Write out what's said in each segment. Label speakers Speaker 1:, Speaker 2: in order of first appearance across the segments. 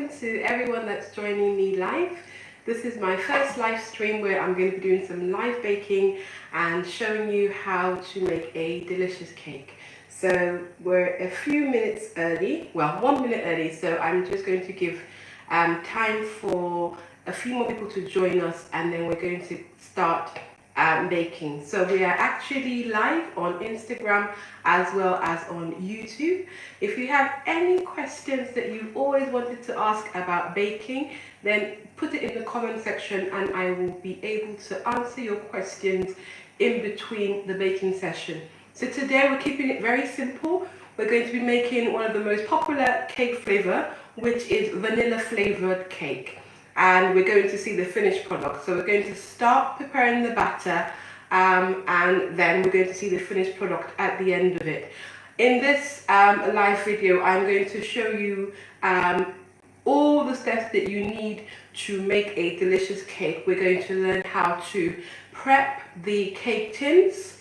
Speaker 1: welcome to everyone that's joining me live. This is my first live stream where I'm going to be doing some live baking and showing you how to make a delicious cake. So we're a few minutes early, well 1 minute early, so I'm just going to give time for a few more people to join us, and then we're going to start baking. So we are actually live on Instagram as well as on YouTube. If you have any questions that you've always wanted to ask about baking, then put it in the comment section and I will be able to answer your questions in between the baking session. So today we're keeping it very simple. We're going to be making one of the most popular cake flavor, which is vanilla flavored cake. And we're going to see the finished product. So we're going to start preparing the batter and then we're going to see the finished product at the end of it. In this live video, I'm going to show you all the steps that you need to make a delicious cake. We're going to learn how to prep the cake tins,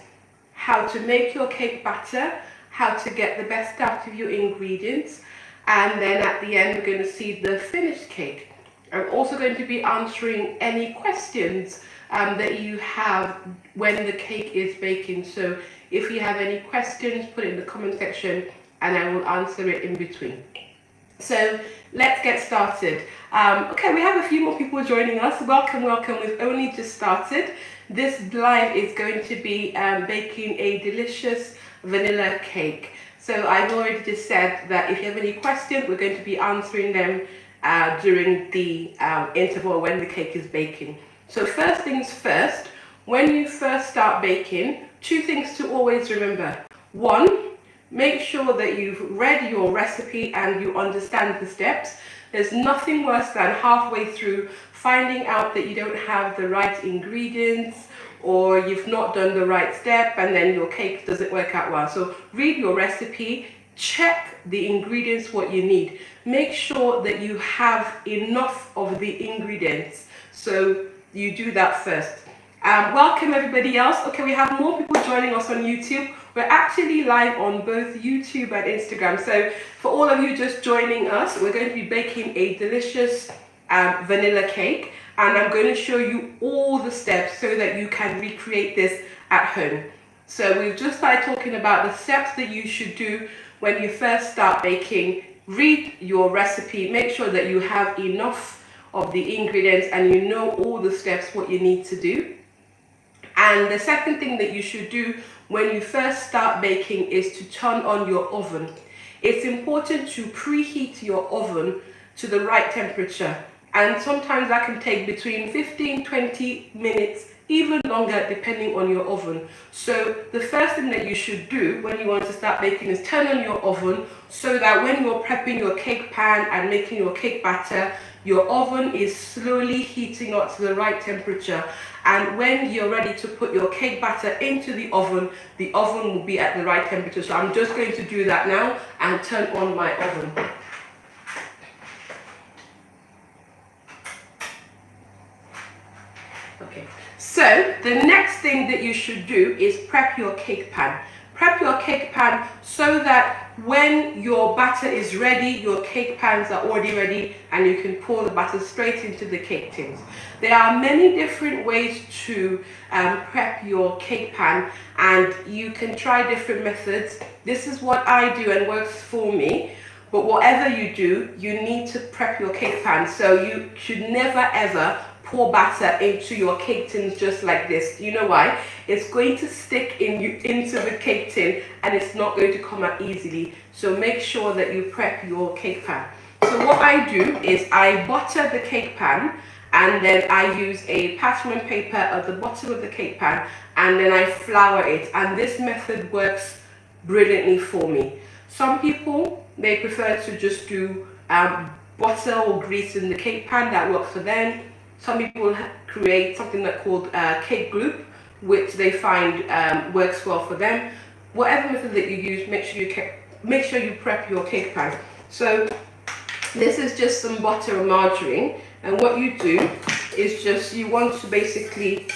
Speaker 1: how to make your cake batter, how to get the best out of your ingredients, and then at the end we're going to see the finished cake. I'm also going to be answering any questions that you have when the cake is baking. So if you have any questions, put it in the comment section and I will answer it in between. So let's get started. Okay, we have a few more people joining us. Welcome, welcome. We've only just started. This live is going to be baking a delicious vanilla cake. So I've already just said that if you have any questions, we're going to be answering them during the interval when the cake is baking. So first things first, when you first start baking, two things to always remember. One, make sure that you've read your recipe and you understand the steps. There's nothing worse than halfway through finding out that you don't have the right ingredients or you've not done the right step and then your cake doesn't work out well. So read your recipe, check the ingredients, what you need. Make sure that you have enough of the ingredients. So you do that first. Welcome everybody else. Okay, we have more people joining us on YouTube. We're actually live on both YouTube and Instagram. So for all of you just joining us, we're going to be baking a delicious vanilla cake. And I'm going to show you all the steps so that you can recreate this at home. So we've just started talking about the steps that you should do when you first start baking. Read your recipe, make sure that you have enough of the ingredients and you know all the steps, what you need to do. And the second thing that you should do when you first start baking is to turn on your oven. It's important to preheat your oven to the right temperature. And sometimes that can take between 15-20 minutes, even longer depending on your oven. So the first thing that you should do when you want to start baking is turn on your oven so that when you're prepping your cake pan and making your cake batter, your oven is slowly heating up to the right temperature. And when you're ready to put your cake batter into the oven will be at the right temperature. So I'm just going to do that now and turn on my oven. Okay, so the next thing that you should do is prep your cake pan. Prep your cake pan so that when your batter is ready, your cake pans are already ready and you can pour the batter straight into the cake tins. There are many different ways to prep your cake pan and you can try different methods. This is what I do and works for me. But whatever you do, you need to prep your cake pan. So you should never ever pour batter into your cake tins just like this. You know why? It's going to stick into the cake tin and it's not going to come out easily. So make sure that you prep your cake pan. So what I do is I butter the cake pan and then I use a parchment paper at the bottom of the cake pan and then I flour it. And this method works brilliantly for me. Some people, they prefer to just do butter or grease in the cake pan. That works for them. Some people create something that's called cake group, which they find works well for them. Whatever method that you use, make sure you prep your cake pan. So this is just some butter or margarine, and what you do is just you want to basically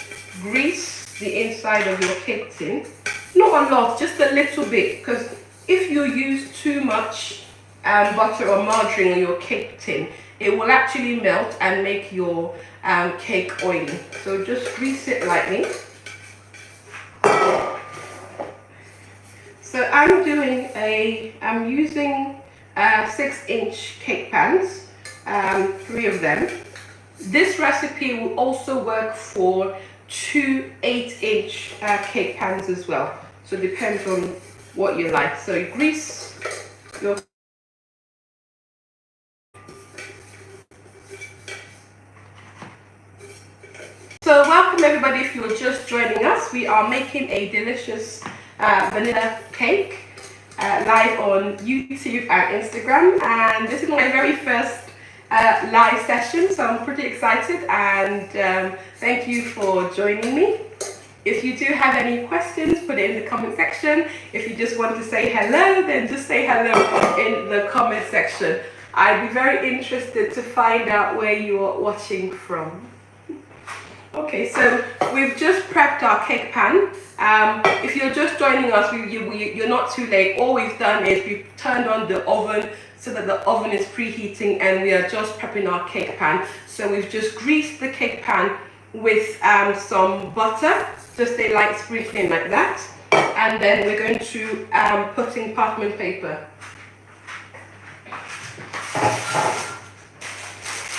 Speaker 1: grease the inside of your cake tin. Not a lot, just a little bit, because if you use too much butter or margarine on your cake tin, it will actually melt and make your cake oily. So just grease it lightly. So I'm using 6-inch cake pans, 3 of them. This recipe will also work for 2 8-inch cake pans as well. So it depends on what you like. So you grease your So welcome everybody. If you're just joining us, we are making a delicious vanilla cake live on YouTube and Instagram, and this is my very first live session, so I'm pretty excited, and thank you for joining me. If you do have any questions, put it in the comment section. If you just want to say hello, then just say hello in the comment section. I'd be very interested to find out where you are watching from. Okay, so we've just prepped our cake pan. If you're just joining us, you're not too late. All we've done is we've turned on the oven so that the oven is preheating, and we are just prepping our cake pan. So we've just greased the cake pan with some butter, just a light sprinkling like that. And then we're going to put in parchment paper.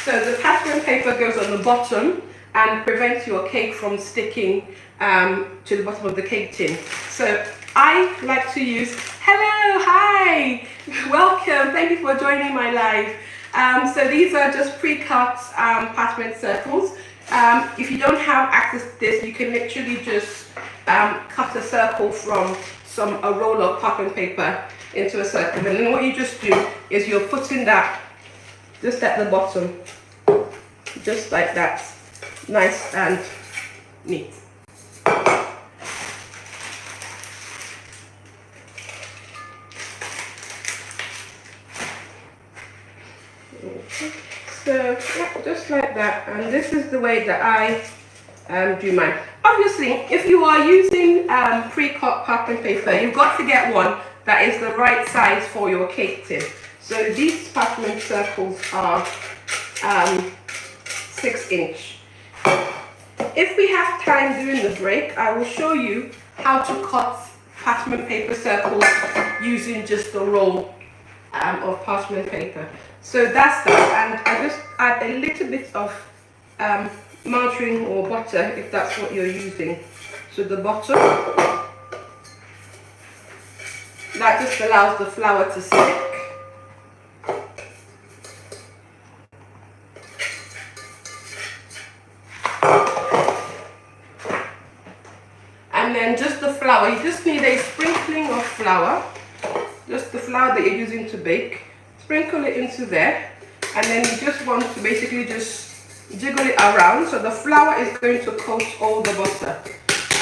Speaker 1: So the parchment paper goes on the bottom and prevents your cake from sticking to the bottom of the cake tin. So I like to use, hello, hi, welcome, thank you for joining my live. So these are just pre-cut parchment circles. If you don't have access to this, you can literally just cut a circle from a roll of parchment paper into a circle. And then what you just do is you're putting that just at the bottom, just like that. Nice and neat. Okay. So yeah, just like that, and this is the way that I do mine. Obviously, if you are using pre-cut parchment paper, you've got to get one that is the right size for your cake tin. So these parchment circles are 6-inch. If we have time during the break, I will show you how to cut parchment paper circles using just a roll of parchment paper. So that's that, and I just add a little bit of margarine or butter, if that's what you're using, to the bottom. That just allows the flour to stick. And then just the flour, you just need a sprinkling of flour, just the flour that you're using to bake. Sprinkle it into there, and then you just want to basically just jiggle it around so the flour is going to coat all the butter.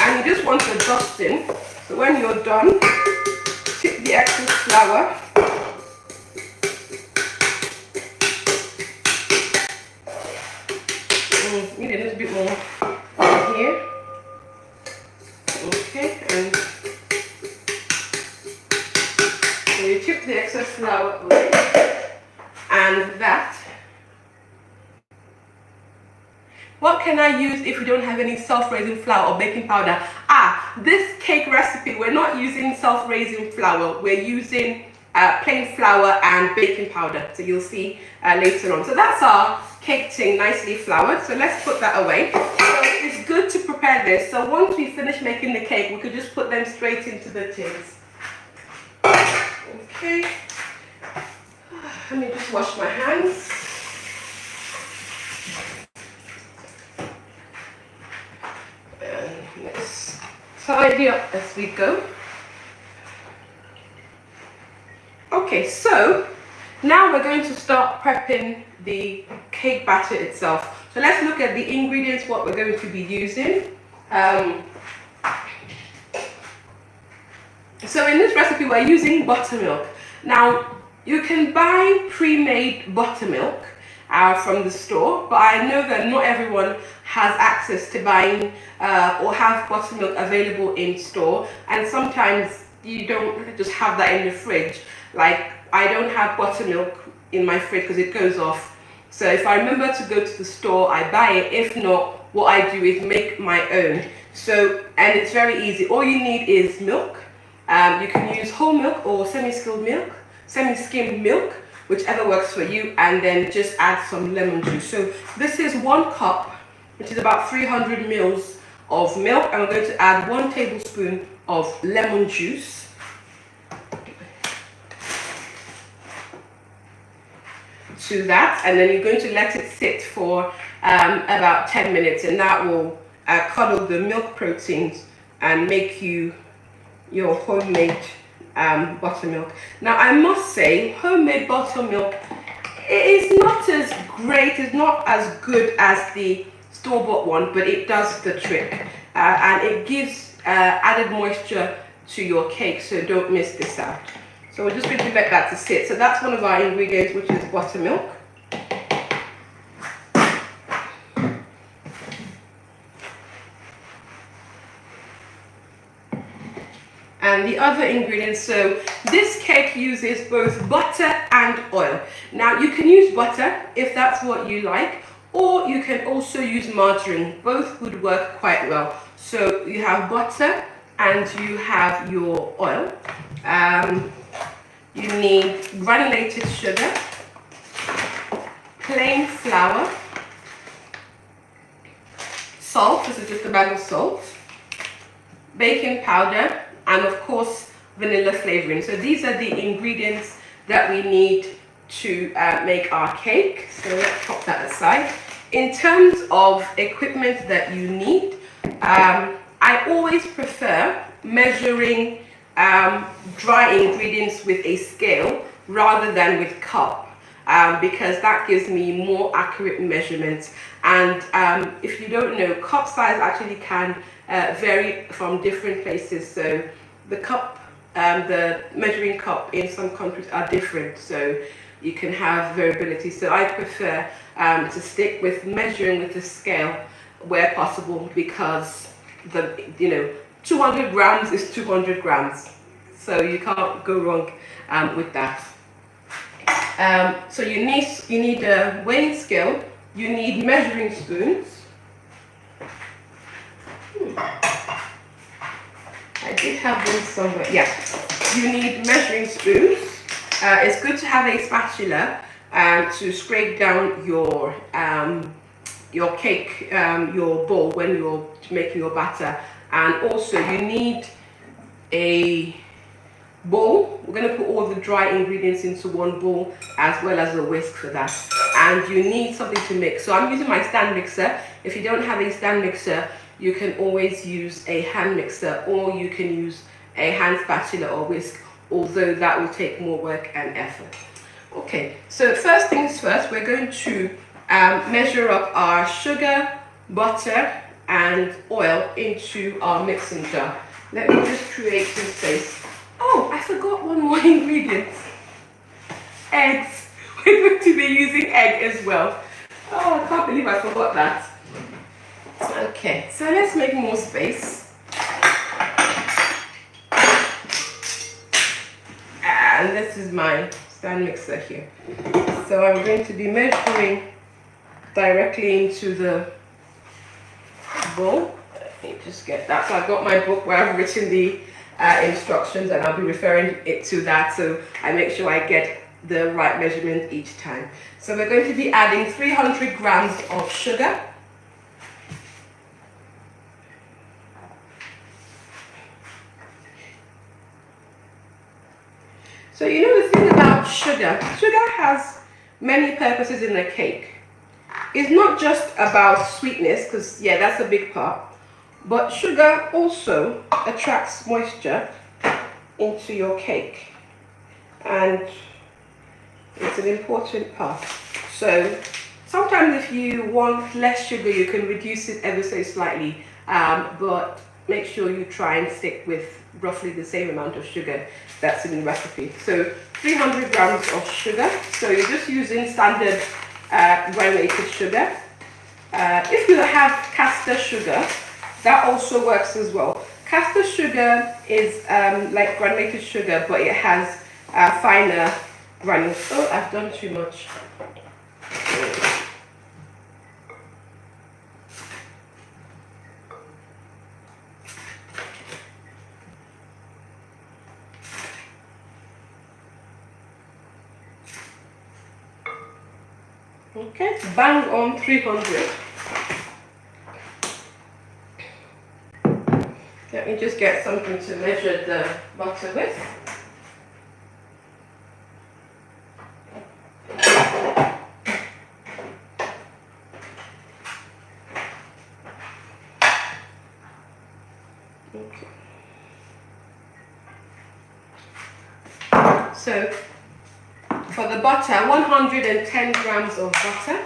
Speaker 1: And you just want to dust in. So when you're done, tip the excess flour. Need a little bit more here. Okay, and so you tip the excess flour away, and that. What can I use if we don't have any self-raising flour or baking powder? This cake recipe, we're not using self-raising flour, we're using plain flour and baking powder. So you'll see later on. So that's our cake tin, nicely floured. So let's put that away. So it's good to prepare this. So once we finish making the cake, we could just put them straight into the tins. Okay. Let me just wash my hands. And let's tidy up as we go. Okay, so now we're going to start prepping the cake batter itself. So let's look at the ingredients, what we're going to be using. So in this recipe, we're using buttermilk. Now, you can buy pre-made buttermilk from the store, but I know that not everyone has access to buying or have buttermilk available in store, and sometimes you don't just have that in the fridge. Like I don't have buttermilk in my fridge because it goes off. So if I remember to go to the store, I buy it. If not, what I do is make my own. So, and it's very easy. All you need is milk. You can use whole milk or semi-skimmed milk, whichever works for you, and then just add some lemon juice. So this is 1 cup, which is about 300 mils of milk, and we're going to add 1 tablespoon of lemon juice. To that, and then you're going to let it sit for about 10 minutes, and that will cuddle the milk proteins and make you your homemade buttermilk. Now I must say, homemade buttermilk is not as great, it's not as good as the store-bought one, but it does the trick, and it gives added moisture to your cake, so don't miss this out. So we're just going to let that to sit. So that's one of our ingredients, which is buttermilk. And the other ingredients, so this cake uses both butter and oil. Now you can use butter if that's what you like, or you can also use margarine. Both would work quite well. So you have butter and you have your oil. You need granulated sugar, plain flour, salt, this is just a bag of salt, baking powder, and of course vanilla flavoring. So these are the ingredients that we need to make our cake. So let's pop that aside. In terms of equipment that you need, I always prefer measuring dry ingredients with a scale rather than with cup, because that gives me more accurate measurements. And if you don't know, cup size actually can vary from different places. So the cup, the measuring cup in some countries are different, so you can have variability. So I prefer to stick with measuring with the scale where possible, because 200 grams is 200 grams, so you can't go wrong with that. So you need a weighing scale, you need measuring spoons. I did have them somewhere. Yeah, you need measuring spoons. It's good to have a spatula to scrape down your cake, your bowl when you're making your batter. And also you need a bowl. We're going to put all the dry ingredients into one bowl, as well as a whisk for that. And you need something to mix. So I'm using my stand mixer. If you don't have a stand mixer, you can always use a hand mixer, or you can use a hand spatula or whisk, although that will take more work and effort. Okay, so first things first, we're going to measure up our sugar, butter, and oil into our mixing jar. Let me just create some space. Oh, I forgot one more ingredient. Eggs. We're going to be using egg as well. Oh, I can't believe I forgot that. Okay, so let's make more space. And this is my stand mixer here. So I'm going to be measuring directly into the bowl. Let me just get that. So I've got my book where I've written the instructions, and I'll be referring it to that, so I make sure I get the right measurement each time. So we're going to be adding 300 grams of sugar. So you know the thing about sugar, sugar has many purposes in a cake. It's not just about sweetness, because yeah, that's a big part, but sugar also attracts moisture into your cake, and it's an important part. So sometimes if you want less sugar, you can reduce it ever so slightly, but make sure you try and stick with roughly the same amount of sugar that's in the recipe. So 300 grams of sugar. So you're just using standard granulated sugar. If you have caster sugar, that also works as well. Caster sugar is like granulated sugar, but it has finer granules. Oh, I've done too much. Okay, bang on 300. Let me just get something to measure the butter with. Okay. So for the butter, 110 grams of butter.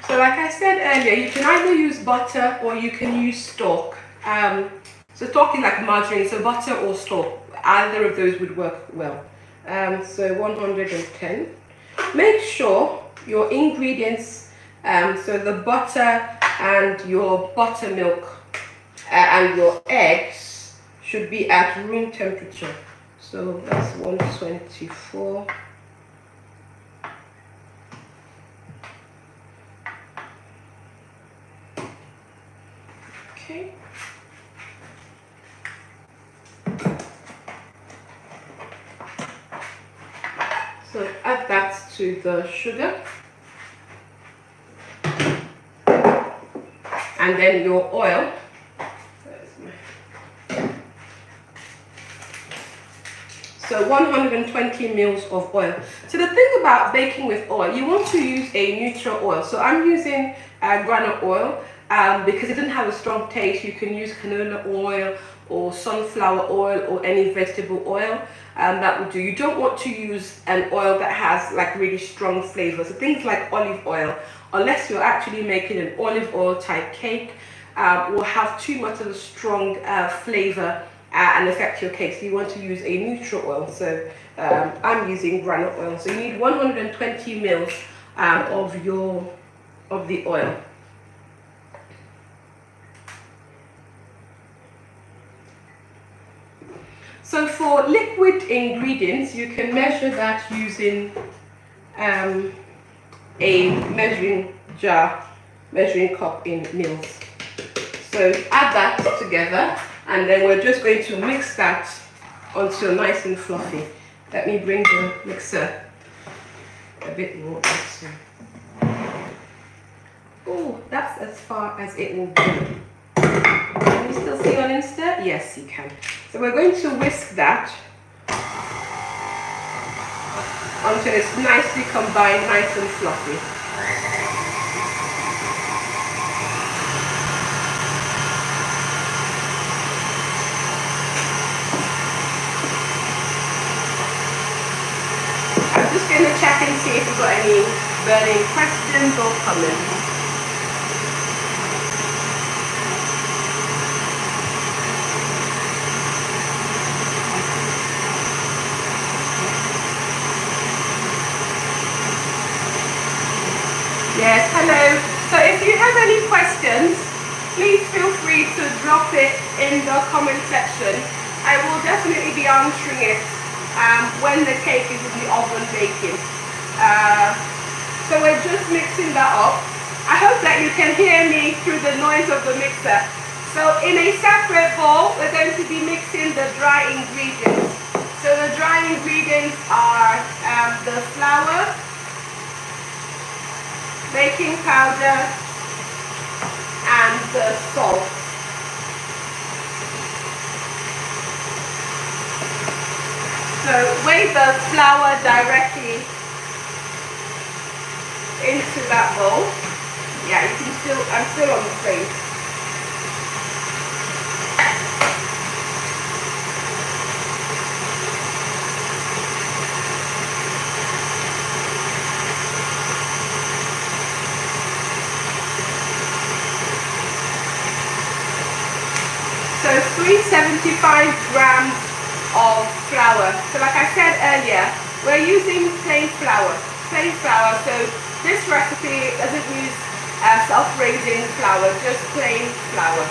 Speaker 1: So like I said earlier, you can either use butter or you can use stock. So stock is like margarine, so butter or stock, either of those would work well. So 110. Make sure your ingredients, so the butter and your buttermilk and your eggs should be at room temperature. So that's 124. Okay. So add that to the sugar. And then your oil. So 120 mils of oil. So the thing about baking with oil, you want to use a neutral oil. So I'm using granite oil because it doesn't have a strong taste. You can use canola oil or sunflower oil or any vegetable oil. That will do. You don't want to use an oil that has like really strong flavor. So things like olive oil, unless you're actually making an olive oil type cake, will have too much of a strong flavor and affect your cake. So you want to use a neutral oil. So I'm using granite oil. So you need 120 mils of the oil. So for liquid ingredients, you can measure that using a measuring jar, measuring cup in mils. So add that together, and then we're just going to mix that until nice and fluffy. Let me bring the mixer a bit more out. Oh, that's as far as it will go. Can you still see on Insta? Yes, you can. So we're going to whisk that until it's nicely combined, nice and fluffy. I'm just going to check and see if we've got any burning questions or comments. Yes, hello. So if you have any questions, please feel free to drop it in the comment section. I will definitely be answering it when the cake is in the oven baking. So we're just mixing that up. I hope that you can hear me through the noise of the mixer. So in a separate bowl, we're going to be mixing the dry ingredients. So the dry ingredients are the flour, baking powder, and the salt. So weigh the flour directly into that bowl. Yeah, you can still, I'm still on the plate. So 375 grams of flour. So like I said earlier, we're using plain flour. So this recipe doesn't use self-raising flour, just plain flour.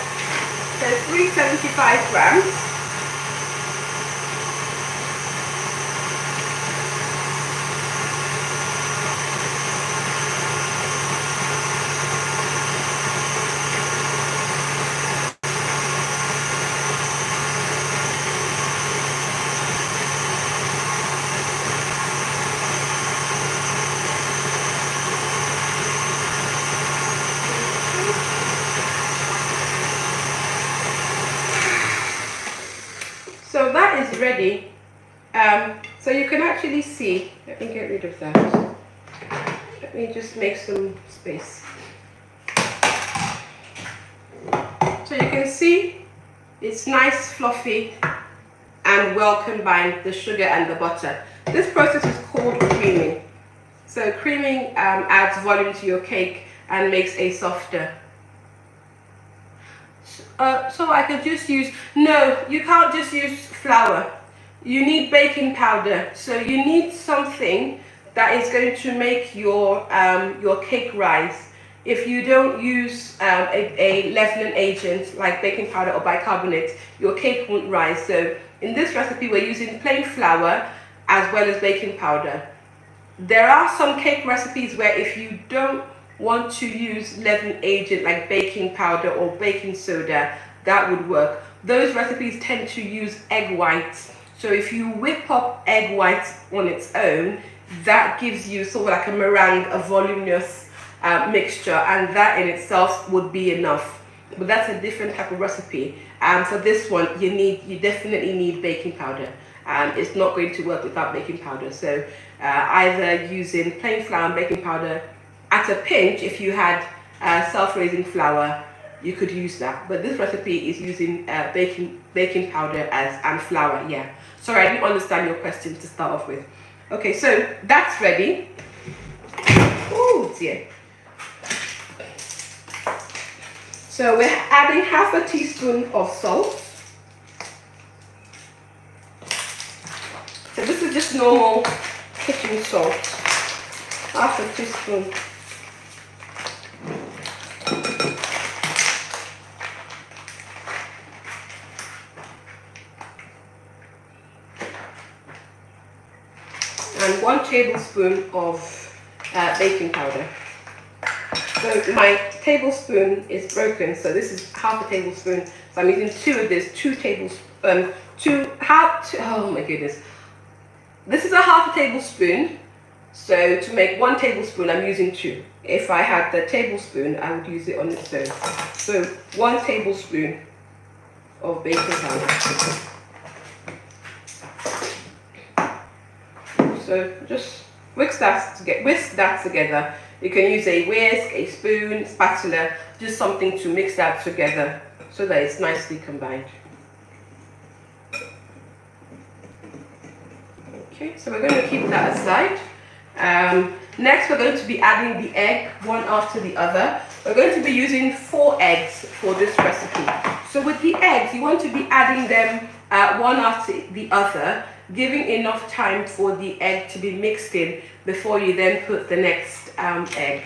Speaker 1: So 375 grams. So you can actually see, let me get rid of that. Let me just make some space. So you can see it's nice, fluffy, and well combined, the sugar and the butter. This process is called creaming. So creaming adds volume to your cake and makes a softer. So I could just use, no, you can't just use flour. You need baking powder. So you need something that is going to make your cake rise. If you don't use a leavening agent like baking powder or bicarbonate, your cake won't rise. So in this recipe, we're using plain flour as well as baking powder. There are some cake recipes where if you don't want to use leavening agent like baking powder or baking soda, that would work. Those recipes tend to use egg whites. So if you whip up egg whites on its own, that gives you sort of like a meringue, a voluminous mixture, and that in itself would be enough. But that's a different type of recipe. For this one, you definitely need baking powder. It's not going to work without baking powder. So either using plain flour and baking powder. At a pinch, if you had self-raising flour, you could use that. But this recipe is using baking powder and flour. Yeah. Sorry, I didn't understand your question to start off with. Okay, so that's ready. Oh dear. So we're adding half a teaspoon of salt. So this is just normal kitchen salt. Half a teaspoon. And 1 tablespoon of baking powder. So my tablespoon is broken, so this is half a tablespoon. So I'm using 2 of this, 2 tablespoons, oh my goodness. This is a half a tablespoon, so to make 1 tablespoon, I'm using 2. If I had the tablespoon, I would use it on its own. So 1 tablespoon of baking powder. So just whisk that together. You can use a whisk, a spoon, spatula, just something to mix that together so that it's nicely combined. Okay, so we're going to keep that aside. Next, we're going to be adding the egg one after the other. We're going to be using 4 eggs for this recipe. So with the eggs, you want to be adding them one after the other, giving enough time for the egg to be mixed in before you then put the next egg.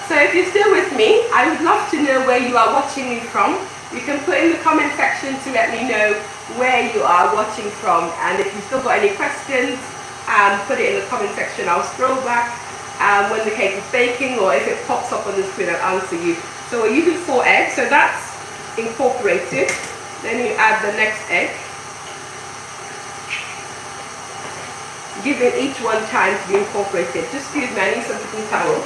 Speaker 1: So if you're still with me, I would love to know where you are watching me from. You can put in the comment section to let me know where you are watching from, and if you've still got any questions, put it in the comment section. I'll scroll back when the cake is baking, or if it pops up on the screen, I'll answer you. So we're using 4 eggs, so that's incorporated. Then you add the next egg, giving each one time to be incorporated. Just excuse me, I need some cooking towel.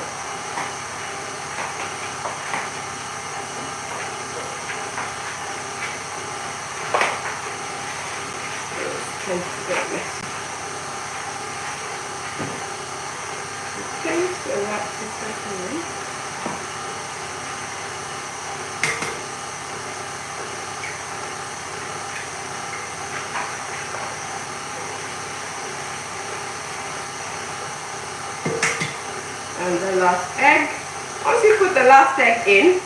Speaker 1: Okay, so that's the second one. And the last egg. Once you put the last egg in,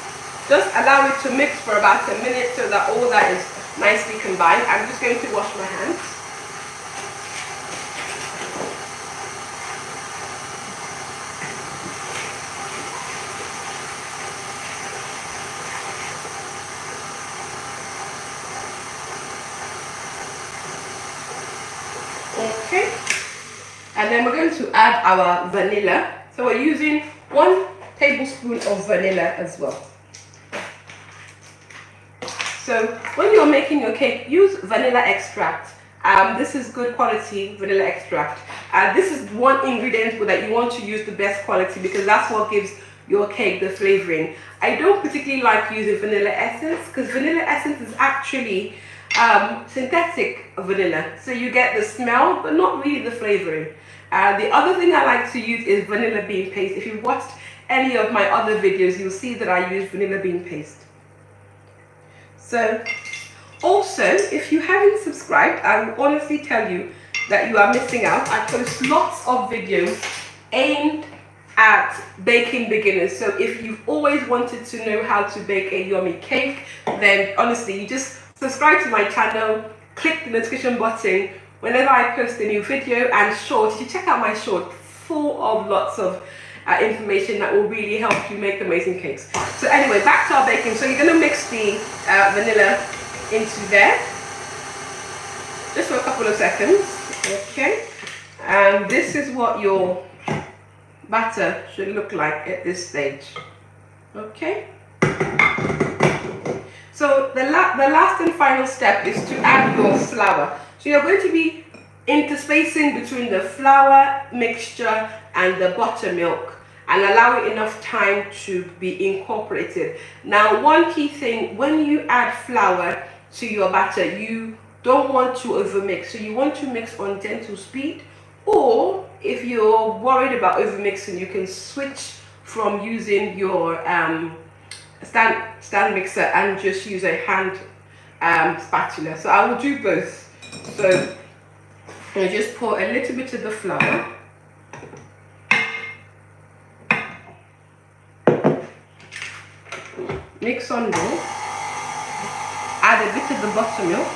Speaker 1: just allow it to mix for about a minute so that all that is nicely combined. I'm just going to wash my hands. Okay, and then we're going to add our vanilla. So we're using 1 tablespoon of vanilla as well. So when you're making your cake, use vanilla extract. This is good quality vanilla extract. This is one ingredient that you want to use the best quality because that's what gives your cake the flavoring. I don't particularly like using vanilla essence because vanilla essence is actually synthetic vanilla. So you get the smell, but not really the flavoring. The other thing I like to use is vanilla bean paste. If you've watched any of my other videos, you'll see that I use vanilla bean paste. So, also, if you haven't subscribed, I will honestly tell you that you are missing out. I post lots of videos aimed at baking beginners. So if you've always wanted to know how to bake a yummy cake, then honestly, you just subscribe to my channel, click the notification button whenever I post a new video, and short, you check out my short, full of lots of information that will really help you make amazing cakes. So anyway, back to our baking. So you're going to mix the vanilla into there just for a couple of seconds, okay? And this is what your batter should look like at this stage, okay? So the last and final step is to add your flour. So you're going to be interspacing between the flour mixture and the buttermilk and allow it enough time to be incorporated. Now, one key thing, when you add flour to your batter, you don't want to overmix. So you want to mix on gentle speed, or if you're worried about overmixing, you can switch from using your stand mixer and just use a hand spatula. So I will do both. So I just pour a little bit of the flour, mix on low, add a bit of the buttermilk,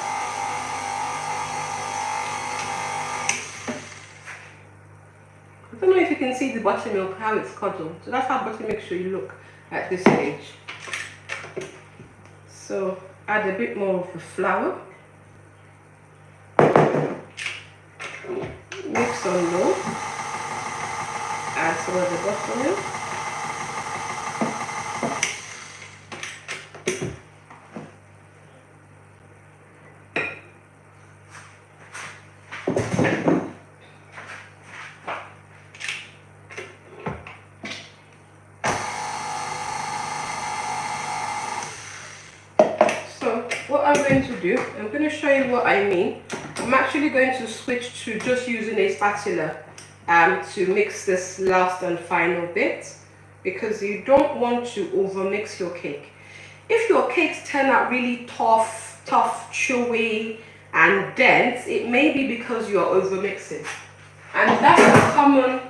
Speaker 1: I don't know if you can see the buttermilk, how it's curdled. So that's how buttermilk should look at this stage. So add a bit more of the flour, mix on low, add some of the buttermilk, what I'm going to do, I'm going to show you what I mean. I'm actually going to switch to just using a spatula to mix this last and final bit, because you don't want to overmix your cake. If your cakes turn out really tough, chewy and dense, it may be because you're overmixing. And that's a common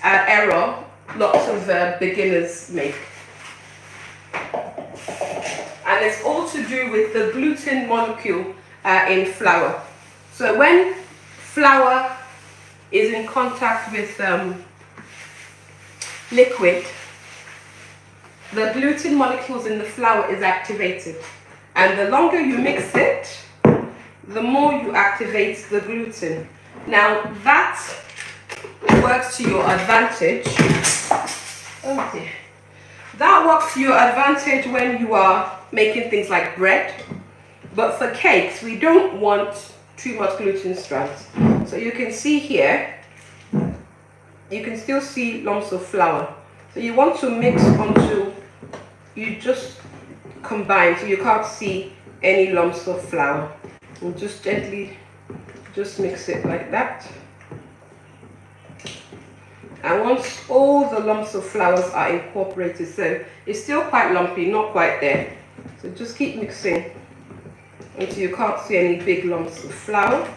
Speaker 1: error lots of beginners make. And it's all to do with the gluten molecule in flour. So when flour is in contact with liquid, the gluten molecules in the flour is activated. And the longer you mix it, the more you activate the gluten. Now that works to your advantage. Oh dear. That works to your advantage when you are making things like bread, but for cakes we don't want too much gluten strands. So you can see here, you can still see lumps of flour. So you want to mix until you just combine, so you can't see any lumps of flour. And just gently just mix it like that. And once all the lumps of flours are incorporated, so it's still quite lumpy, not quite there. So just keep mixing until you can't see any big lumps of flour.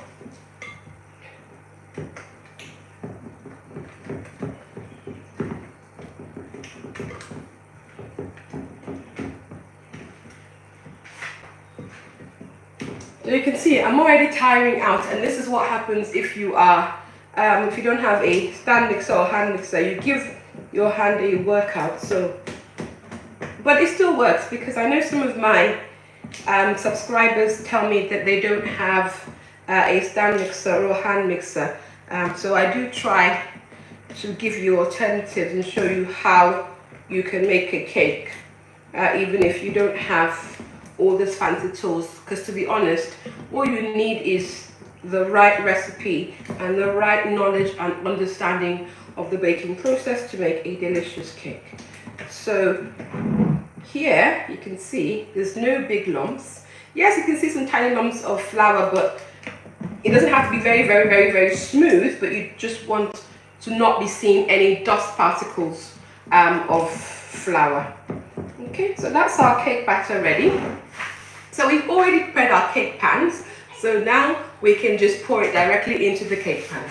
Speaker 1: So you can see I'm already tiring out, and this is what happens if you are if you don't have a stand mixer or hand mixer. You give your hand a workout. So, but it still works, because I know some of my subscribers tell me that they don't have a stand mixer or hand mixer. So I do try to give you alternatives and show you how you can make a cake, even if you don't have all these fancy tools, because to be honest, all you need is the right recipe and the right knowledge and understanding of the baking process to make a delicious cake. So here you can see there's no big lumps. Yes, you can see some tiny lumps of flour, but it doesn't have to be very, very, very, very smooth, but you just want to not be seeing any dust particles of flour. Okay, so that's our cake batter ready. So we've already prepared our cake pans, so now we can just pour it directly into the cake pan.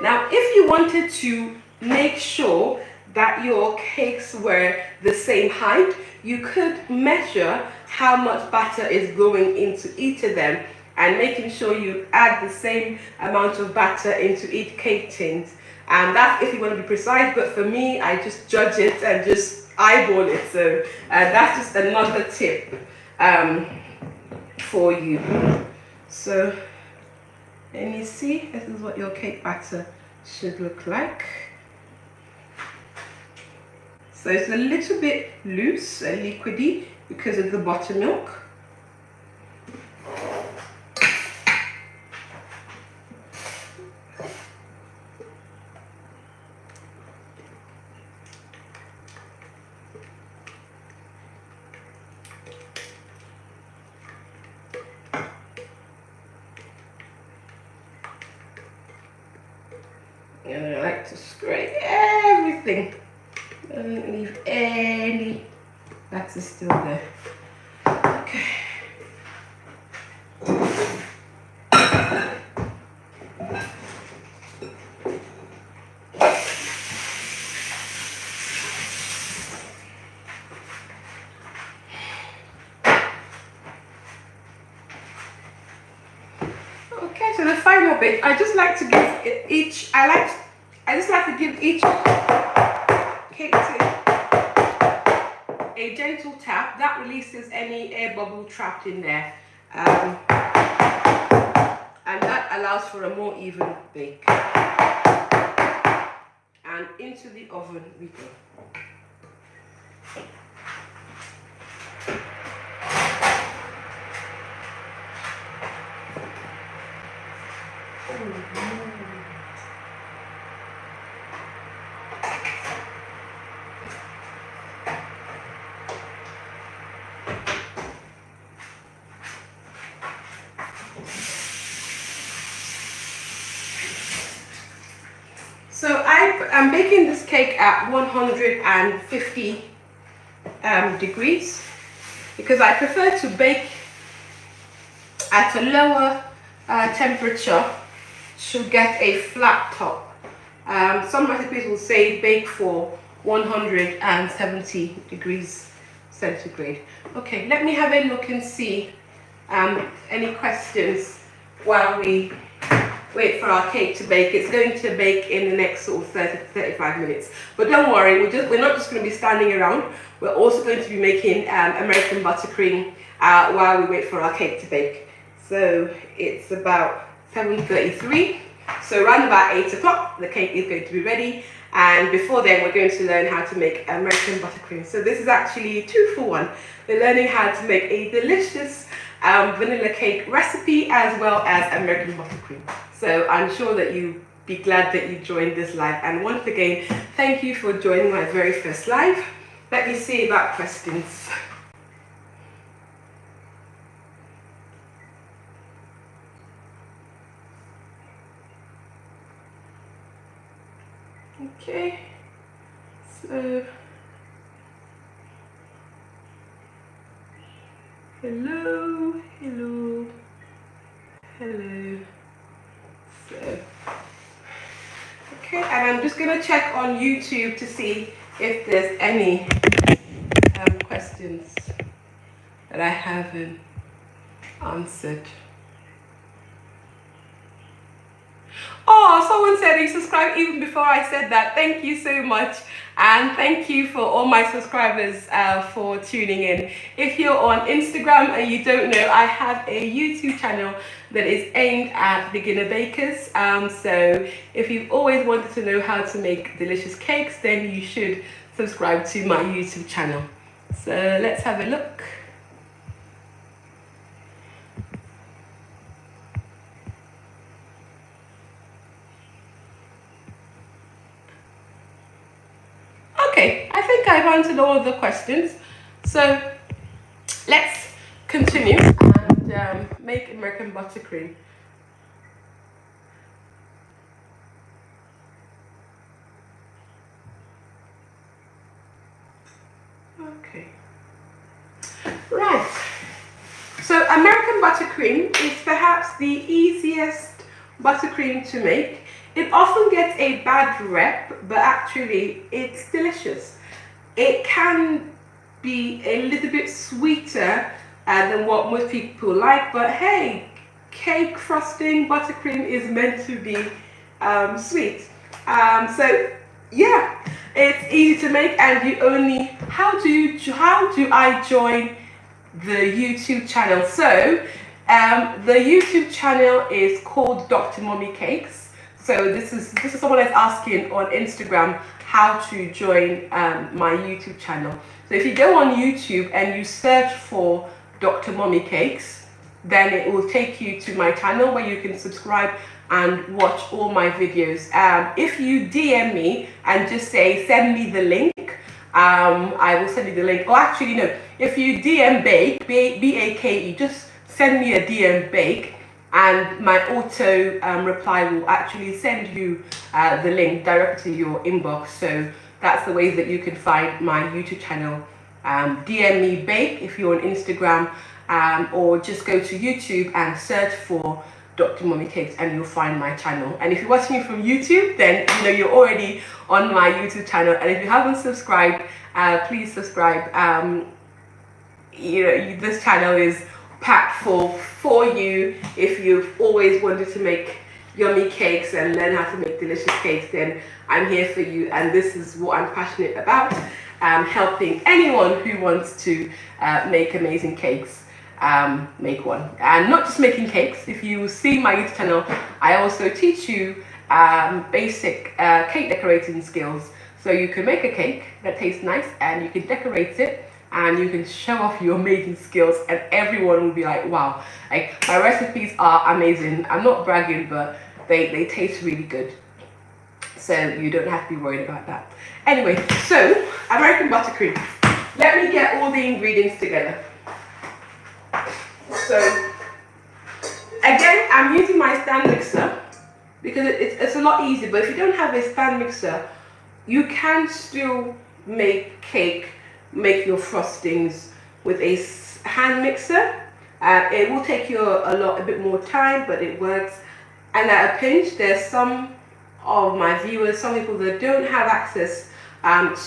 Speaker 1: Now, if you wanted to make sure that your cakes were the same height, you could measure how much batter is going into each of them and making sure you add the same amount of batter into each cake tin. And that's if you want to be precise, but for me, I just judge it and just eyeball it. So that's just another tip for you. So, and you see, this is what your cake batter should look like. So it's a little bit loose and liquidy because of the buttermilk. And I like to scrape everything. Don't leave any batter still there. Okay. Okay, so the final bit, I just like to give each, I just like to give each cake tin a gentle tap that releases any air bubble trapped in there, and that allows for a more even bake. And into the oven we go. So I'm baking this cake at 150 degrees because I prefer to bake at a lower temperature to get a flat top. Some recipes will say bake for 170 degrees centigrade. Okay, let me have a look and see any questions while we wait for our cake to bake. It's going to bake in the next sort of 30 to 35 minutes. But don't worry, we're not just going to be standing around. We're also going to be making American buttercream while we wait for our cake to bake. So it's about 7:33. So around about 8 o'clock, the cake is going to be ready. And before then, we're going to learn how to make American buttercream. So this is actually 2 for 1. We're learning how to make a delicious vanilla cake recipe as well as American buttercream. So I'm sure that you'll be glad that you joined this live. And once again, thank you for joining my very first live. Let me see about questions. Okay, so hello. So, okay, and I'm just going to check on YouTube to see if there's any questions that I haven't answered. Oh, someone said he subscribed even before I said that. Thank you so much. And thank you for all my subscribers for tuning in. If you're on Instagram and you don't know, I have a YouTube channel that is aimed at beginner bakers. So if you've always wanted to know how to make delicious cakes, then you should subscribe to my YouTube channel. So let's have a look. Okay, I think I've answered all of the questions. So let's continue and make American buttercream. Okay. Right. So American buttercream is perhaps the easiest buttercream to make. It often gets a bad rep, but actually it's delicious. It can be a little bit sweeter than what most people like, but hey, cake frosting buttercream is meant to be sweet. So yeah, it's easy to make, and you only how do I join the YouTube channel? So the YouTube channel is called Drmummycakes. So this is someone that's asking on Instagram how to join my YouTube channel. So if you go on YouTube and you search for Drmummycakes, then it will take you to my channel where you can subscribe and watch all my videos. If you DM me and just say send me the link, I will send you the link. Or actually no, if you DM bake, B-A-K-E, just send me a DM bake, and my auto reply will actually send you the link directly to your inbox. So that's the way that you can find my YouTube channel. DM me bake if you're on Instagram, or just go to YouTube and search for Drmummycakes and you'll find my channel. And if you're watching me from YouTube, then you know you're already on my YouTube channel. And if you haven't subscribed, please subscribe. This channel is packed full for you. If you've always wanted to make yummy cakes and learn how to make delicious cakes, then I'm here for you, and this is what I'm passionate about, helping anyone who wants to make amazing cakes make one. And not just making cakes. If you see my YouTube channel, I also teach you basic cake decorating skills, so you can make a cake that tastes nice and you can decorate it and you can show off your amazing skills, and everyone will be like, wow, like my recipes are amazing. I'm not bragging, but they taste really good. So you don't have to be worried about that. Anyway, so American buttercream. Let me get all the ingredients together. So again, I'm using my stand mixer because it's a lot easier, but if you don't have a stand mixer, you can still make your frostings with a hand mixer. It will take you a bit more time, but it works. And at a pinch, there's some of my viewers, some people that don't have access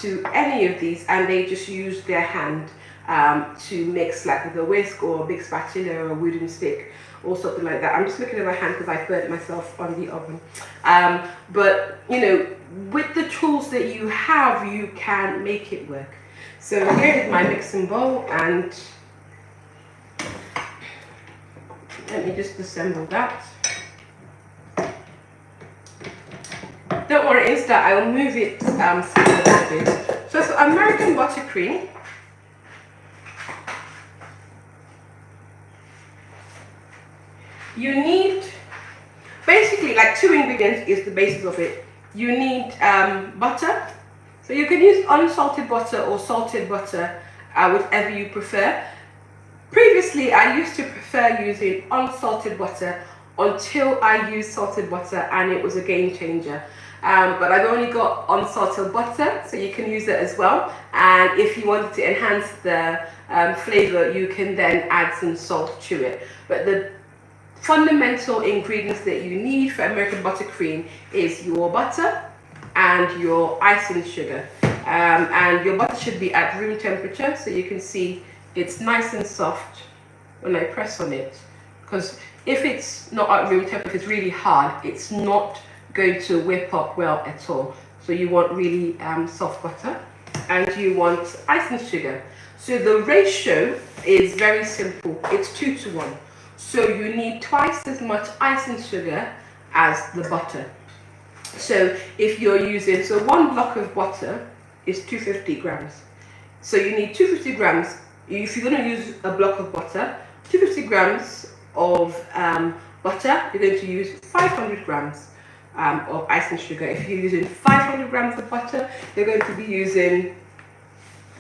Speaker 1: to any of these, and they just use their hand to mix, like with a whisk or a big spatula or a wooden stick or something like that. I'm just looking at my hand because I burnt myself on the oven. But you know, with the tools that you have, you can make it work. So here is my mixing bowl, and let me just assemble that. Don't worry, Insta, I will move it through a little bit. So for American buttercream, you need basically like 2 ingredients is the basis of it. You need butter. So you can use unsalted butter or salted butter, whichever you prefer. Previously, I used to prefer using unsalted butter until I used salted butter, and it was a game changer. But I've only got unsalted butter, so you can use it as well. And if you wanted to enhance the flavor, you can then add some salt to it. But the fundamental ingredients that you need for American buttercream is your butter and your icing sugar. And your butter should be at room temperature, so you can see it's nice and soft when I press on it. because if it's not at room temp, if it's really hard, it's not going to whip up well at all. So you want really soft butter, and you want icing sugar. So the ratio is very simple. It's 2 to 1. So you need twice as much icing sugar as the butter. So if you're using, so 1 block of butter is 250 grams. So you need 250 grams. If you're going to use a block of butter, 250 grams of butter, you're going to use 500 grams of icing sugar. If you're using 500 grams of butter, you're going to be using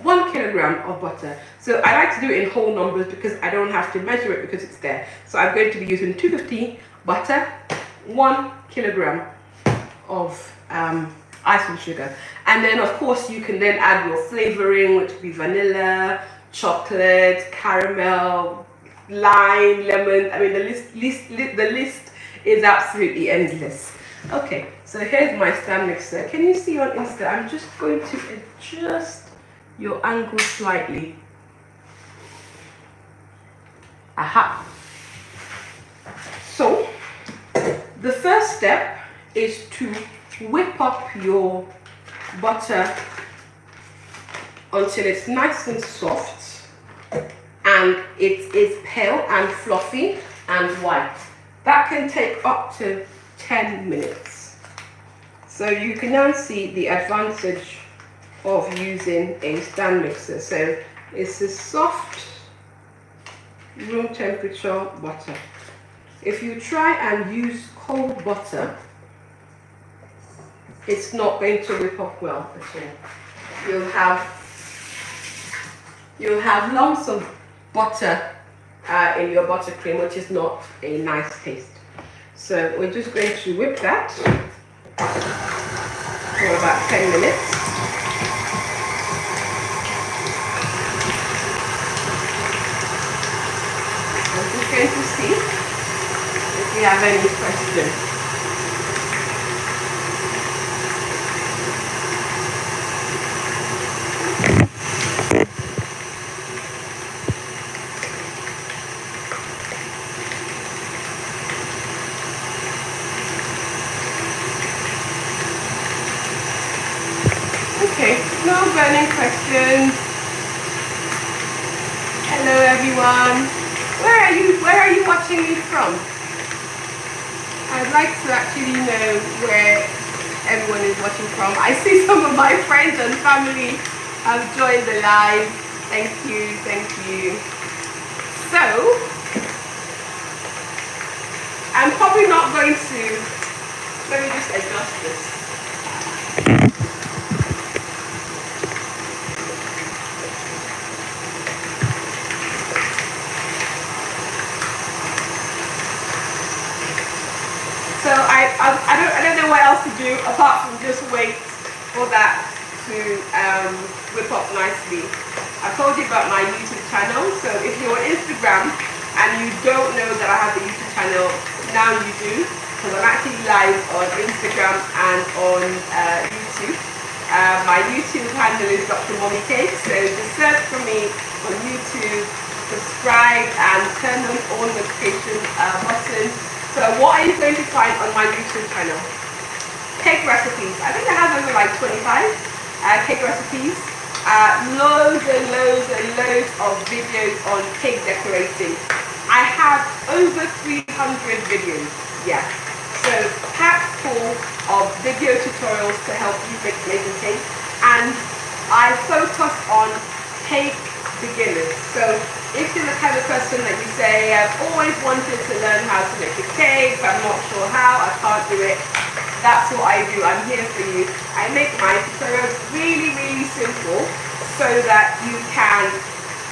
Speaker 1: 1 kilogram of butter. So I like to do it in whole numbers because I don't have to measure it because it's there. So I'm going to be using 250 butter, 1 kilogram of icing sugar. And then of course you can then add your flavoring, which would be vanilla, chocolate, caramel, lime, lemon. I mean, the list is absolutely endless. Okay, so here's my stand mixer. Can you see on Insta? I'm just going to adjust your angle slightly. Aha. So the first step is to whip up your butter until it's nice and soft and it is pale and fluffy and white. That can take up to 10 minutes. So you can now see the advantage of using a stand mixer. So it's a soft room temperature butter. If you try and use cold butter, it's not going to whip up well at all. You'll have lumps of butter in your buttercream, which is not a nice taste. So we're just going to whip that for about 10 minutes. I'm just going to see if we have any questions. Okay, no burning questions. Hello everyone. Where are you watching me from? I'd like to actually know where everyone is watching from. I see some of my friends and family have joined the live. Thank you, thank you. So I'm probably not going to, let me just adjust this. So I don't know what else to do apart from just wait for that to whip up nicely. I told you about my YouTube channel, so if you're on Instagram and you don't know that I have a YouTube channel, now you do, because I'm actually live on Instagram and on YouTube. My YouTube handle is Drmummycakes, so just search for me on YouTube, subscribe and turn on all notification buttons. So what are you going to find on my YouTube channel? Cake recipes. I think I have over like 25 cake recipes. Loads and loads and loads of videos on cake decorating. I have over 300 videos. Yeah. So packed full of video tutorials to help you make amazing cake. And I focus on cake beginners. So if you're the kind of person that you say, I've always wanted to learn how to make a cake, but I'm not sure how, I can't do it, that's what I do. I'm here for you. I make my tutorials really, really simple so that you can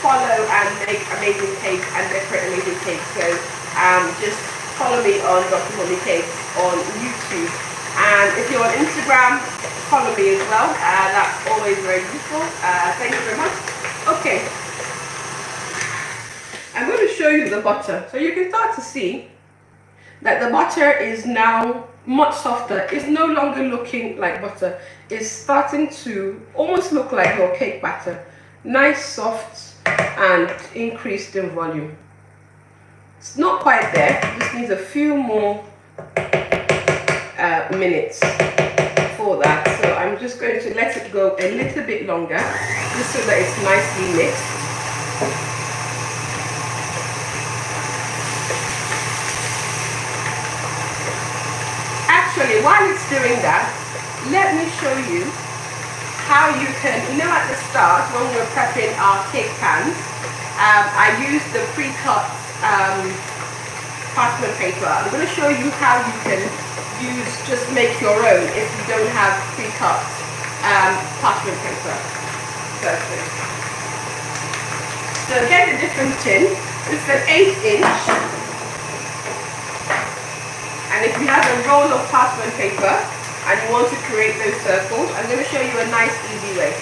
Speaker 1: follow and make amazing cakes and decorate amazing cakes. So just follow me on Drmummycakes on YouTube. And if you're on Instagram, follow me as well. That's always very useful. Thank you very much. Okay. I'm going to show you the butter. So you can start to see that the butter is now much softer. It's no longer looking like butter. It's starting to almost look like your cake batter. Nice, soft, and increased in volume. It's not quite there. This needs a few more minutes for that. So I'm just going to let it go a little bit longer, just so that it's nicely mixed. Actually, while it's doing that, let me show you how you can, at the start when we were prepping our cake pans, I used the pre-cut parchment paper. I'm going to show you how you can just make your own if you don't have pre-cut parchment paper. Perfect. So get a different tin. It's an 8-inch. And if you have a roll of parchment paper and you want to create those circles, I'm going to show you a nice easy way.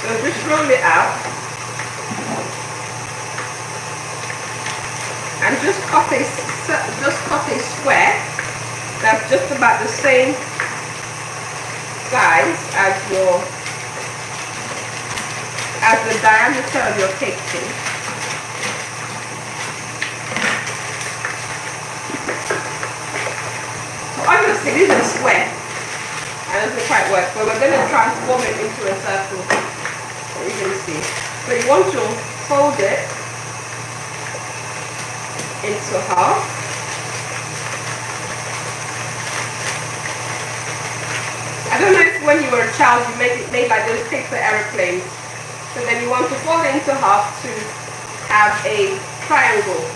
Speaker 1: So just roll it out. And just cut a square that's just about the same size as the diameter of your cake tin. So obviously this is a square and it doesn't quite work, but we're going to transform it into a circle, so you can see. So you want to fold it into half. I don't know if when you were a child you made like those paper aeroplanes. So then you want to fold it into half to have a triangle,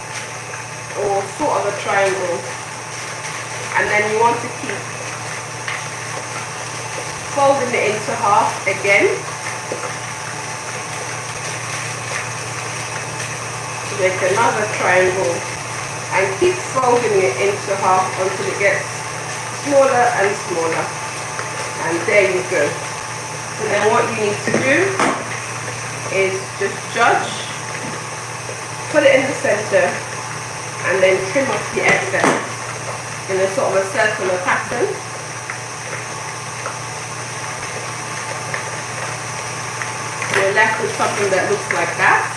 Speaker 1: or sort of a triangle. And then you want to keep folding it into half again. To make another triangle. And keep folding it into half until it gets smaller and smaller. And there you go. So then what you need to do is just judge, put it in the center, and then trim off the excess in a sort of a circular pattern. You're left with something that looks like that.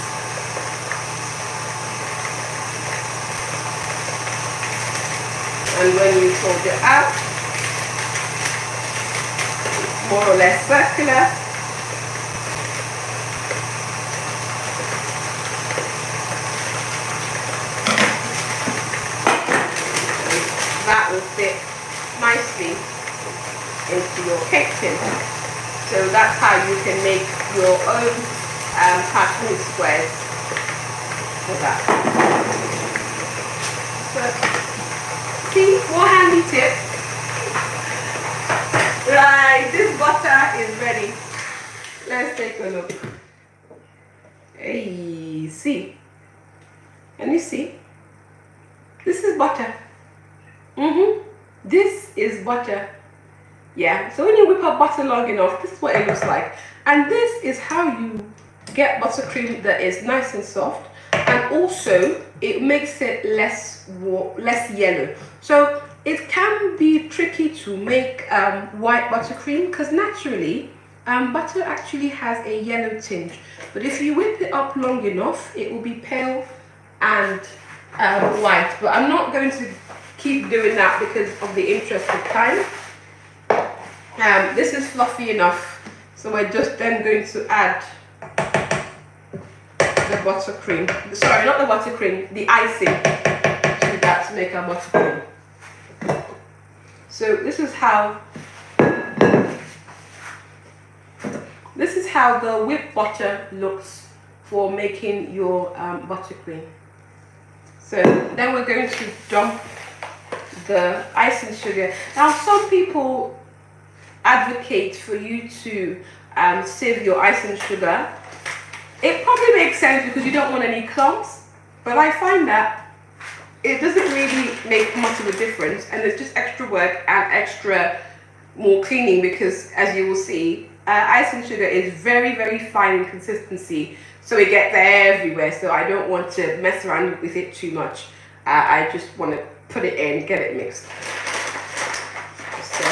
Speaker 1: And when you fold it out, it's more or less circular. That will fit nicely into your cake tin. So that's how you can make your own parchment squares for that. So, see, more handy tip. Right, this butter is ready. Let's take a look. Hey, see? Can you see? This is butter. This is butter. Yeah, so when you whip up butter long enough, this is what it looks like. And this is how you get buttercream that is nice and soft, and also it makes it less yellow. So it can be tricky to make white buttercream, because naturally butter actually has a yellow tinge, but if you whip it up long enough, it will be pale and white. But I'm not going to keep doing that because of the interest of time. This is fluffy enough, so we're just then going to add the buttercream. Sorry, not the buttercream, the icing to that to make our buttercream. So this is how the whipped butter looks for making your buttercream. So then we're going to dump the icing sugar. Now some people advocate for you to save your icing sugar. It probably makes sense because you don't want any clumps, but I find that it doesn't really make much of a difference, and it's just extra work and extra more cleaning, because as you will see, icing sugar is very, very fine in consistency, so it gets everywhere. So I don't want to mess around with it too much. I just want to put it in, get it mixed. So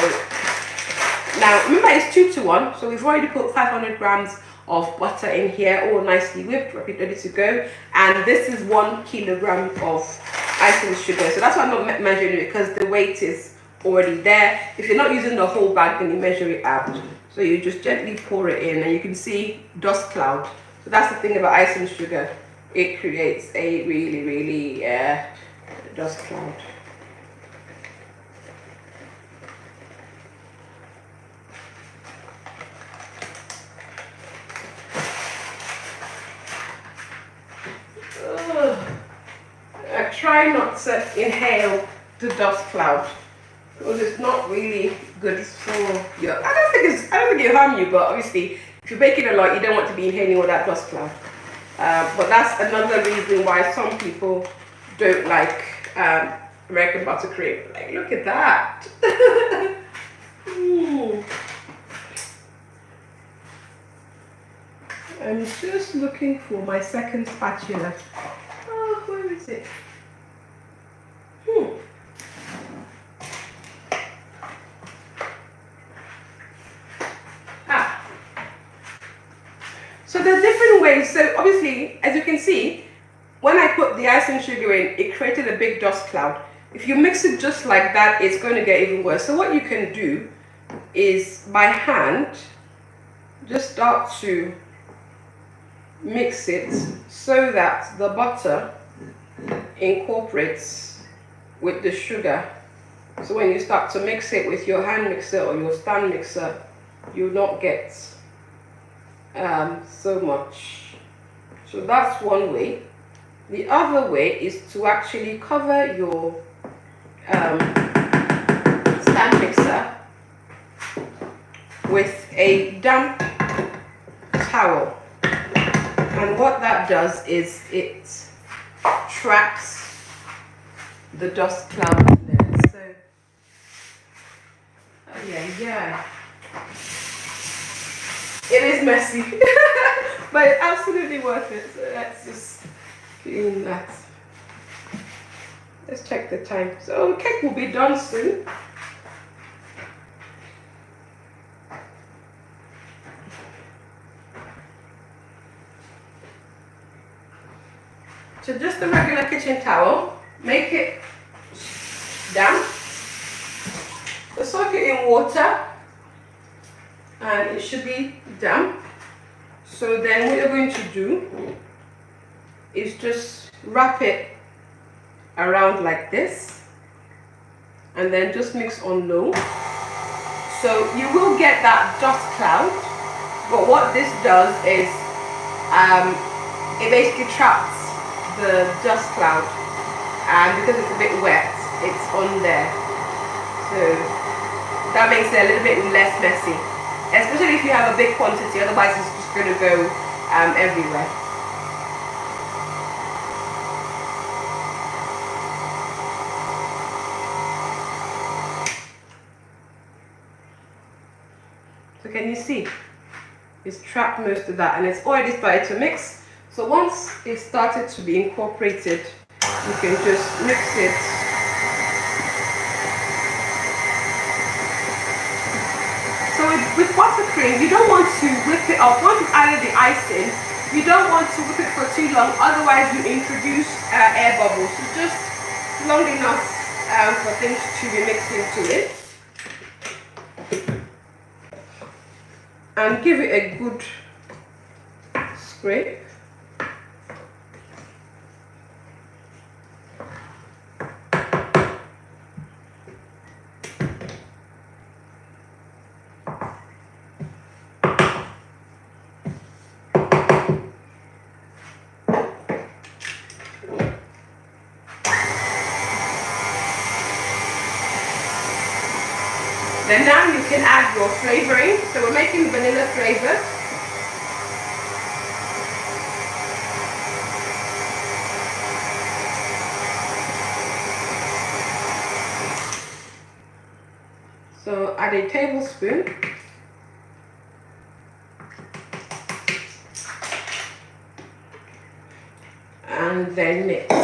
Speaker 1: now remember, it's 2 to 1, so we've already put 500 grams of butter in here, all nicely whipped, ready to go. And this is 1 kilogram of icing sugar. So that's why I'm not measuring it, because the weight is already there. If you're not using the whole bag, then you measure it out. So you just gently pour it in, and you can see dust cloud. So that's the thing about icing sugar. It creates a really dust cloud. I try not to inhale the dust cloud because it's not really good for you. I don't think it'll harm you, but obviously if you're baking a lot, you don't want to be inhaling all that dust cloud. But that's another reason why some people don't like American buttercream. Like, look at that. I'm just looking for my second spatula. Oh, where is it? So there are different ways. So obviously, as you can see, when I put the icing sugar in, it created a big dust cloud. If you mix it just like that, it's going to get even worse. So what you can do is by hand, just start to mix it so that the butter incorporates with the sugar. So when you start to mix it with your hand mixer or your stand mixer, you'll not get so much. So that's one way. The other way is to actually cover your stand mixer with a damp towel. And what that does is it traps the dust cloud in there. So, yeah. It is messy, but it's absolutely worth it. So let's just clean that. Let's check the time. So the cake will be done soon. So just the regular kitchen towel, make it damp. So soak it in water, and it should be damp. So then what you're going to do is just wrap it around like this, and then just mix on low. So you will get that dust cloud, but what this does is it basically traps the dust cloud, and because it's a bit wet, it's on there. So that makes it a little bit less messy, especially if you have a big quantity, otherwise it's just going to go everywhere. So can you see? It's trapped most of that, and it's already started to mix. So once it's started to be incorporated, you can just mix it. So with buttercream, you don't want to whip it up. Once you've added the icing, you don't want to whip it for too long, otherwise you introduce air bubbles. So just long enough for things to be mixed into it. And give it a good scrape. Then now you can add your flavoring. So we're making vanilla flavor. So add a tablespoon. And then mix.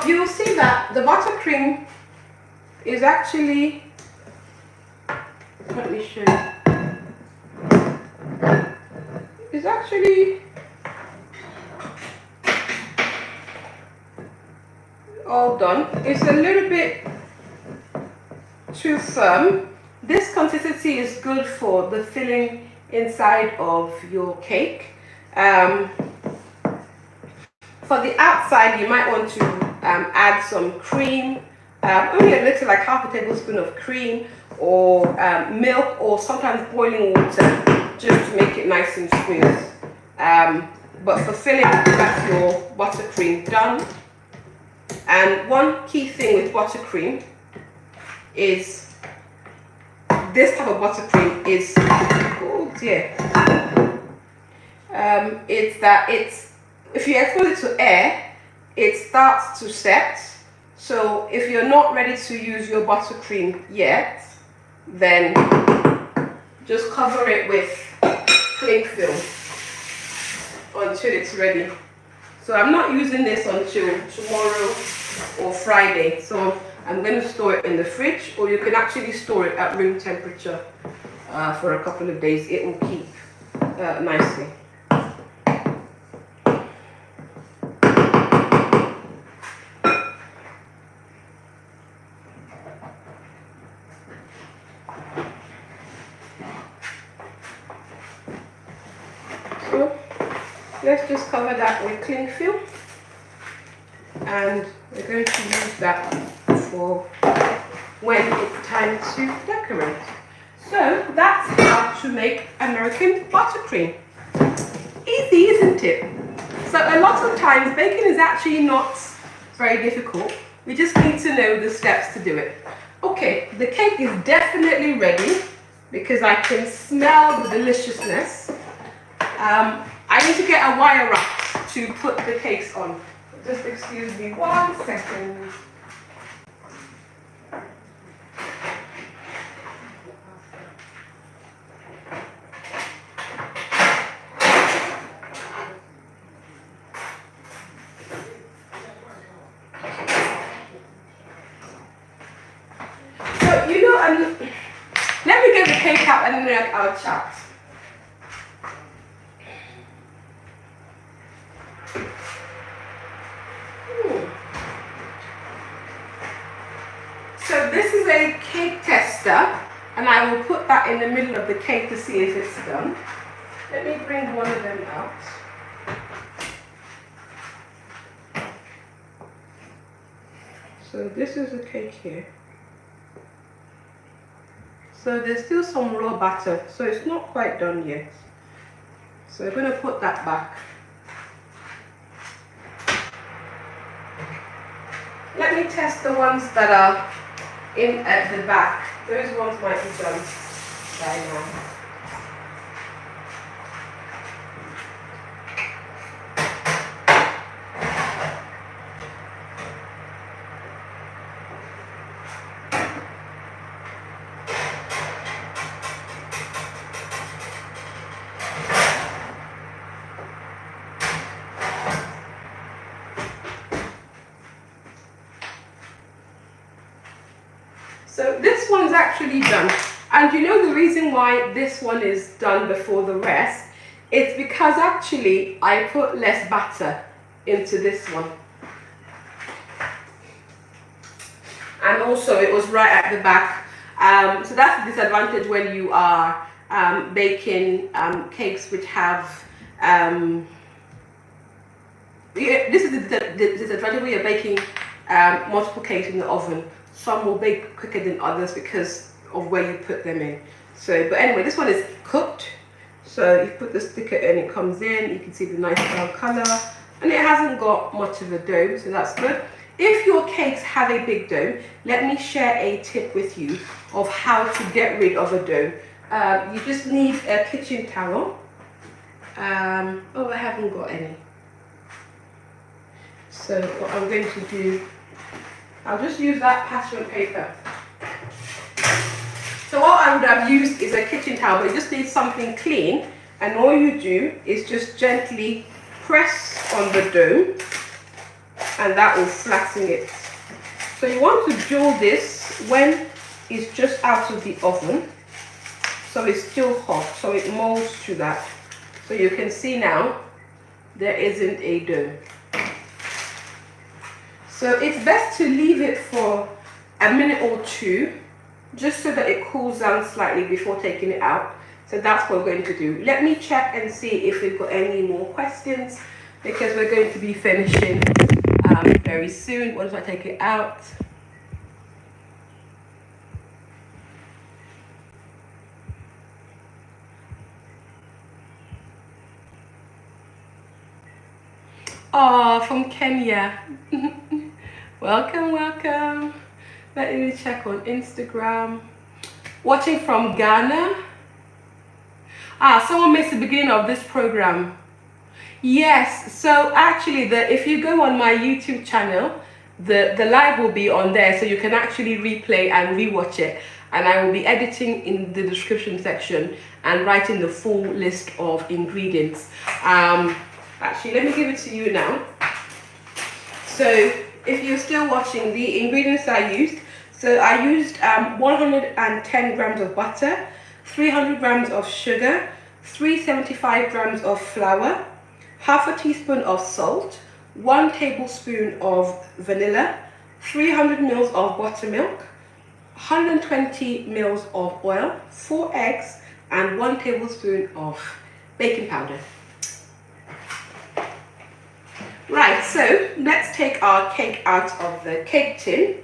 Speaker 1: you'll see that the buttercream is actually, let me show you, it's actually all done. It's a little bit too firm. This consistency is good for the filling inside of your cake. For the outside, you might want to add some cream, only a little, like half a tablespoon of cream, or milk, or sometimes boiling water, just to make it nice and smooth. But for filling, that's your buttercream done. And one key thing with buttercream is this type of buttercream is, oh dear, it's that if you expose it to air, it starts to set. So if you're not ready to use your buttercream yet, then just cover it with cling film until it's ready. So I'm not using this until tomorrow or Friday. So I'm going to store it in the fridge, or you can actually store it at room temperature for a couple of days. It will keep nicely. So let's just cover that with cling film, and we're going to use that for when it's time to decorate. So that's how to make American buttercream. Easy, isn't it? So a lot of times baking is actually not very difficult. We just need to know the steps to do it. Okay, the cake is definitely ready because I can smell the deliciousness. I need to get a wire wrap to put the cakes on. Just excuse me 1 second. So, you know, let me get the cake out and then I'll chat. So this is a cake tester, and I will put that in the middle of the cake to see if it's done. Let me bring one of them out. So this is the cake here. So there's still some raw batter, so it's not quite done yet. So I'm going to put that back. Let me test the ones that are in at the back. Those ones might be done by now. So this one's actually done, and you know the reason why this one is done before the rest, it's because actually I put less batter into this one, and also it was right at the back. So that's the disadvantage when you are baking cakes which have this is the disadvantage when you're baking multiple cakes in the oven. Some will bake quicker than others because of where you put them in. So, but anyway, this one is cooked. So you put the sticker in, it comes in, you can see the nice brown color, and it hasn't got much of a dough, so that's good. If your cakes have a big dough, let me share a tip with you of how to get rid of a dough. You just need a kitchen towel. Oh, I haven't got any. So what I'm going to do, I'll just use that parchment paper. So what I would have used is a kitchen towel, but you just need something clean, and all you do is just gently press on the dough, and that will flatten it. So you want to dull this when it's just out of the oven, so it's still hot, so it molds to that. So you can see now there isn't a dough. So it's best to leave it for a minute or two, just so that it cools down slightly before taking it out. So that's what we're going to do. Let me check and see if we've got any more questions, because we're going to be finishing very soon once I take it out. Oh, from Kenya. Welcome, welcome. Let me check on Instagram. Watching from Ghana. Ah, someone missed the beginning of this program. Yes, so actually, if you go on my YouTube channel, the live will be on there, so you can actually replay and rewatch it. And I will be editing in the description section and writing the full list of ingredients. Actually, let me give it to you now. So if you're still watching, the ingredients I used. So I used 110 grams of butter, 300 grams of sugar, 375 grams of flour, half a teaspoon of salt, 1 tablespoon of vanilla, 300 ml of buttermilk, 120 ml of oil, 4 eggs, and 1 tablespoon of baking powder. Right, so let's take our cake out of the cake tin.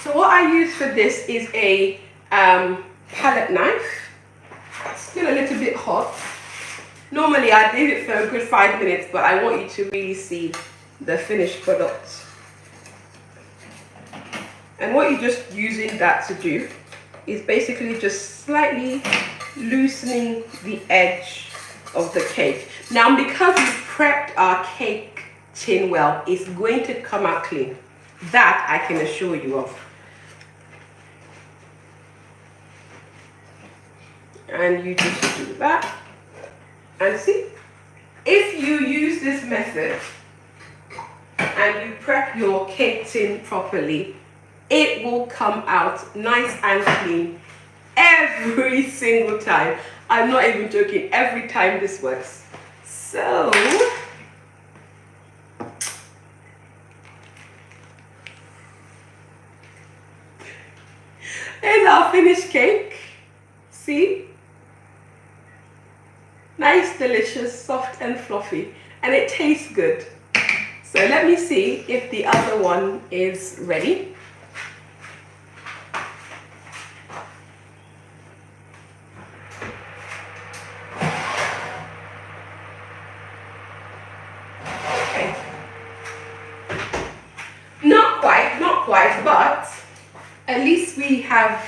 Speaker 1: So what I use for this is a palette knife. It's still a little bit hot. Normally I'd leave it for a good 5 minutes, but I want you to really see the finished product. And what you're just using that to do is basically just slightly loosening the edge of the cake. Now, because we prepped our cake tin well, it's going to come out clean. That I can assure you of. And you just do that. And see, if you use this method and you prep your cake tin properly, it will come out nice and clean every single time. I'm not even joking, every time this works. So, here's our finished cake. See? Nice, delicious, soft and fluffy. And it tastes good. So let me see if the other one is ready. But at least we have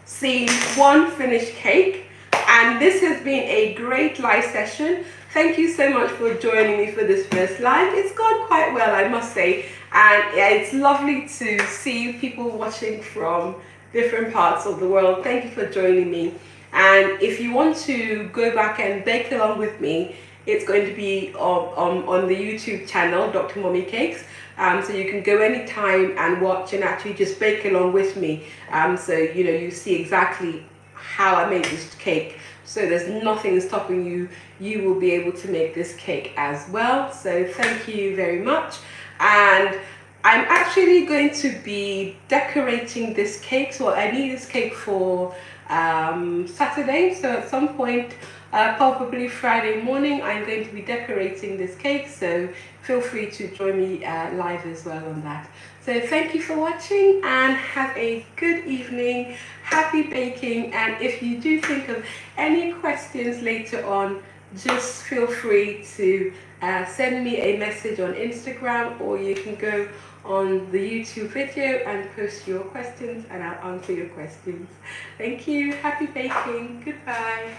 Speaker 1: seen one finished cake, and this has been a great live session. Thank you so much for joining me for this first live. It's gone quite well, I must say, and yeah, it's lovely to see people watching from different parts of the world. Thank you for joining me. And if you want to go back and bake along with me, it's going to be on the YouTube channel, Drmummycakes. So you can go anytime and watch and actually just bake along with me. So you know, you see exactly how I made this cake. So there's nothing stopping you. You will be able to make this cake as well. So thank you very much. And I'm actually going to be decorating this cake. So I need this cake for Saturday. So at some point, probably Friday morning, I'm going to be decorating this cake. So feel free to join me live as well on that. So thank you for watching and have a good evening. Happy baking. And if you do think of any questions later on, just feel free to send me a message on Instagram, or you can go on the YouTube video and post your questions and I'll answer your questions. Thank you. Happy baking. Goodbye.